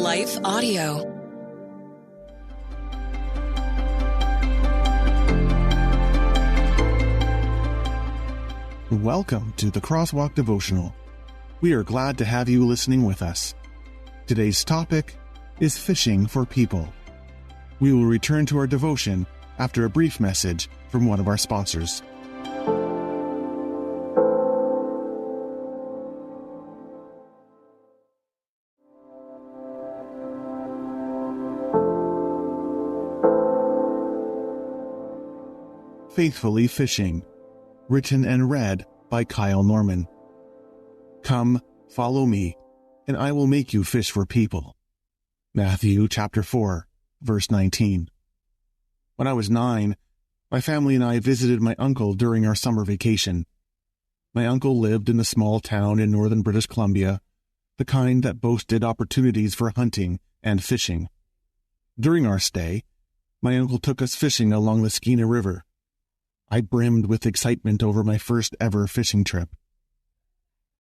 Life Audio. Welcome to the Crosswalk Devotional. We are glad to have you listening with us. Today's topic is fishing for people. We will return to our devotion after a brief message from one of our sponsors. Faithfully Fishing, written and read by Kyle Norman. Come, follow me, and I will make you fish for people. Matthew chapter 4, verse 19. When I was 9, my family and I visited my uncle during our summer vacation. My uncle lived in a small town in northern British Columbia, the kind that boasted opportunities for hunting and fishing. During our stay, my uncle took us fishing along the Skeena River. I brimmed with excitement over my first ever fishing trip.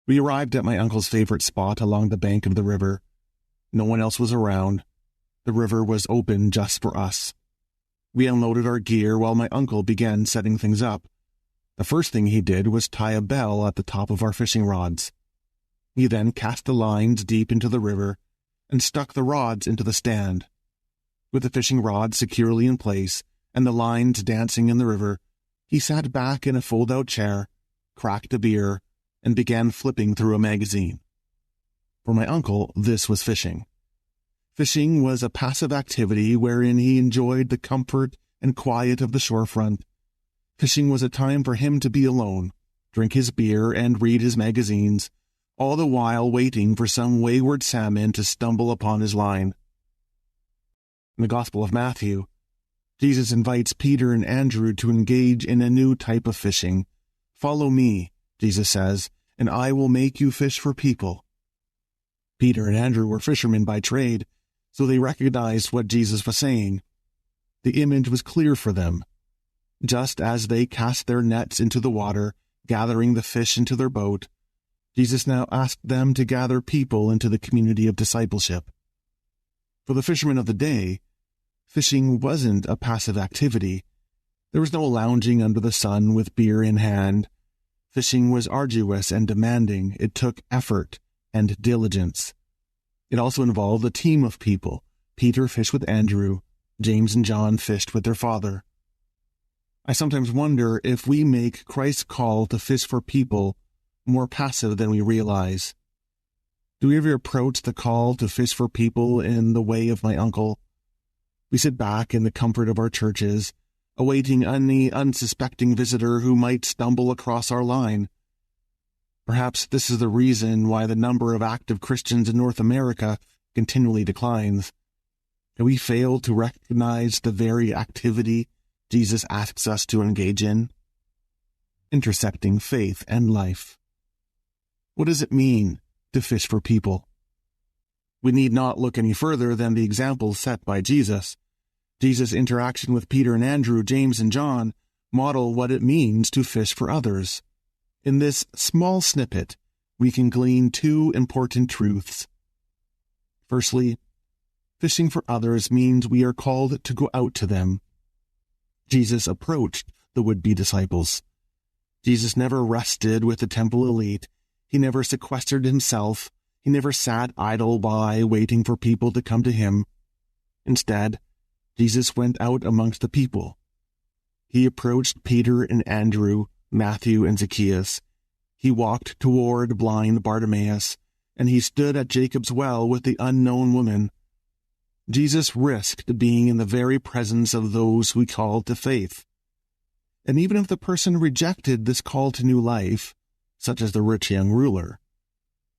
We arrived at my uncle's favorite spot along the bank of the river. No one else was around. The river was open just for us. We unloaded our gear while my uncle began setting things up. The first thing he did was tie a bell at the top of our fishing rods. He then cast the lines deep into the river and stuck the rods into the stand. With the fishing rods securely in place and the lines dancing in the river, he sat back in a fold-out chair, cracked a beer, and began flipping through a magazine. For my uncle, this was fishing. Fishing was a passive activity wherein he enjoyed the comfort and quiet of the shorefront. Fishing was a time for him to be alone, drink his beer, and read his magazines, all the while waiting for some wayward salmon to stumble upon his line. In the Gospel of Matthew, Jesus invites Peter and Andrew to engage in a new type of fishing. Follow me, Jesus says, and I will make you fish for people. Peter and Andrew were fishermen by trade, so they recognized what Jesus was saying. The image was clear for them. Just as they cast their nets into the water, gathering the fish into their boat, Jesus now asked them to gather people into the community of discipleship. For the fishermen of the day, fishing wasn't a passive activity. There was no lounging under the sun with beer in hand. Fishing was arduous and demanding. It took effort and diligence. It also involved a team of people. Peter fished with Andrew. James and John fished with their father. I sometimes wonder if we make Christ's call to fish for people more passive than we realize. Do we ever approach the call to fish for people in the way of my uncle? We sit back in the comfort of our churches, awaiting any unsuspecting visitor who might stumble across our line. Perhaps this is the reason why the number of active Christians in North America continually declines. Have we failed to recognize the very activity Jesus asks us to engage in? Intersecting faith and life. What does it mean to fish for people? We need not look any further than the examples set by Jesus. Jesus' interaction with Peter and Andrew, James and John, model what it means to fish for others. In this small snippet, we can glean two important truths. Firstly, fishing for others means we are called to go out to them. Jesus approached the would-be disciples. Jesus never rested with the temple elite. He never sequestered himself. He never sat idle by waiting for people to come to him. Instead, Jesus went out amongst the people. He approached Peter and Andrew, Matthew and Zacchaeus. He walked toward blind Bartimaeus, and he stood at Jacob's well with the unknown woman. Jesus risked being in the very presence of those who he called to faith. And even if the person rejected this call to new life, such as the rich young ruler,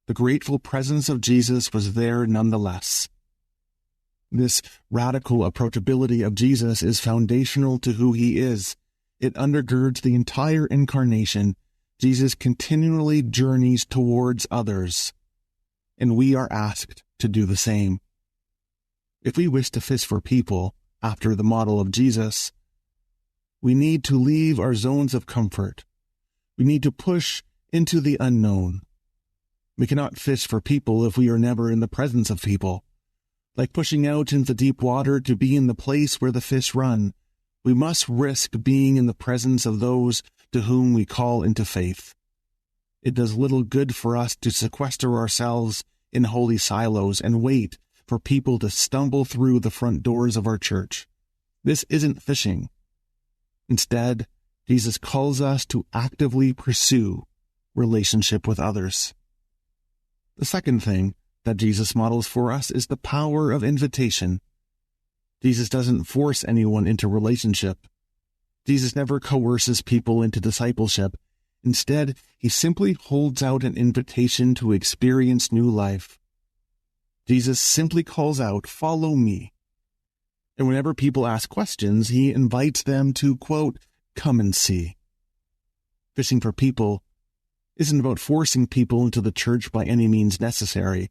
the grateful presence of Jesus was there nonetheless. This radical approachability of Jesus is foundational to who he is. It undergirds the entire incarnation. Jesus continually journeys towards others, and we are asked to do the same. If we wish to fish for people after the model of Jesus, we need to leave our zones of comfort. We need to push into the unknown. We cannot fish for people if we are never in the presence of people. Like pushing out into deep water to be in the place where the fish run, we must risk being in the presence of those to whom we call into faith. It does little good for us to sequester ourselves in holy silos and wait for people to stumble through the front doors of our church. This isn't fishing. Instead, Jesus calls us to actively pursue relationship with others. The second thing that Jesus models for us is the power of invitation. Jesus doesn't force anyone into relationship. Jesus never coerces people into discipleship. Instead, he simply holds out an invitation to experience new life. Jesus simply calls out, "Follow me." And whenever people ask questions, he invites them to, quote, "Come and see." Fishing for people isn't about forcing people into the church by any means necessary.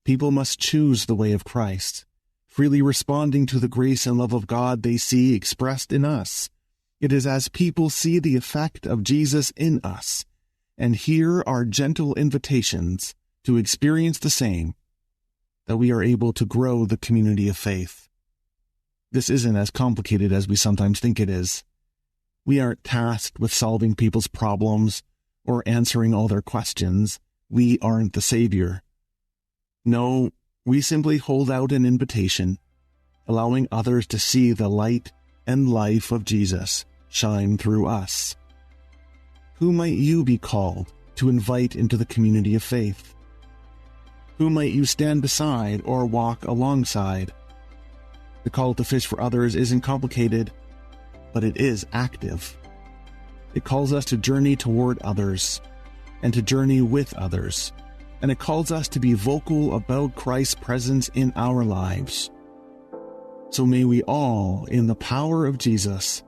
People must choose the way of Christ, freely responding to the grace and love of God they see expressed in us. It is as people see the effect of Jesus in us and hear our gentle invitations to experience the same that we are able to grow the community of faith. This isn't as complicated as we sometimes think it is. We aren't tasked with solving people's problems or answering all their questions. We aren't the Savior. No, we simply hold out an invitation, allowing others to see the light and life of Jesus shine through us. Who might you be called to invite into the community of faith? Who might you stand beside or walk alongside? The call to fish for others isn't complicated, but it is active. It calls us to journey toward others and to journey with others. And it calls us to be vocal about Christ's presence in our lives. So may we all, in the power of Jesus,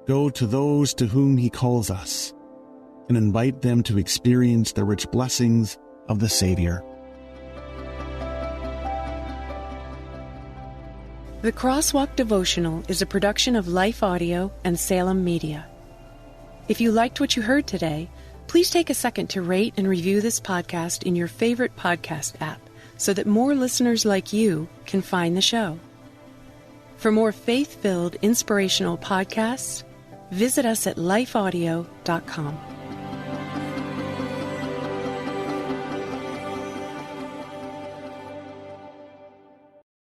go to those to whom he calls us and invite them to experience the rich blessings of the Savior. The Crosswalk Devotional is a production of Life Audio and Salem Media. If you liked what you heard today, please take a second to rate and review this podcast in your favorite podcast app so that more listeners like you can find the show. For more faith-filled, inspirational podcasts, visit us at lifeaudio.com.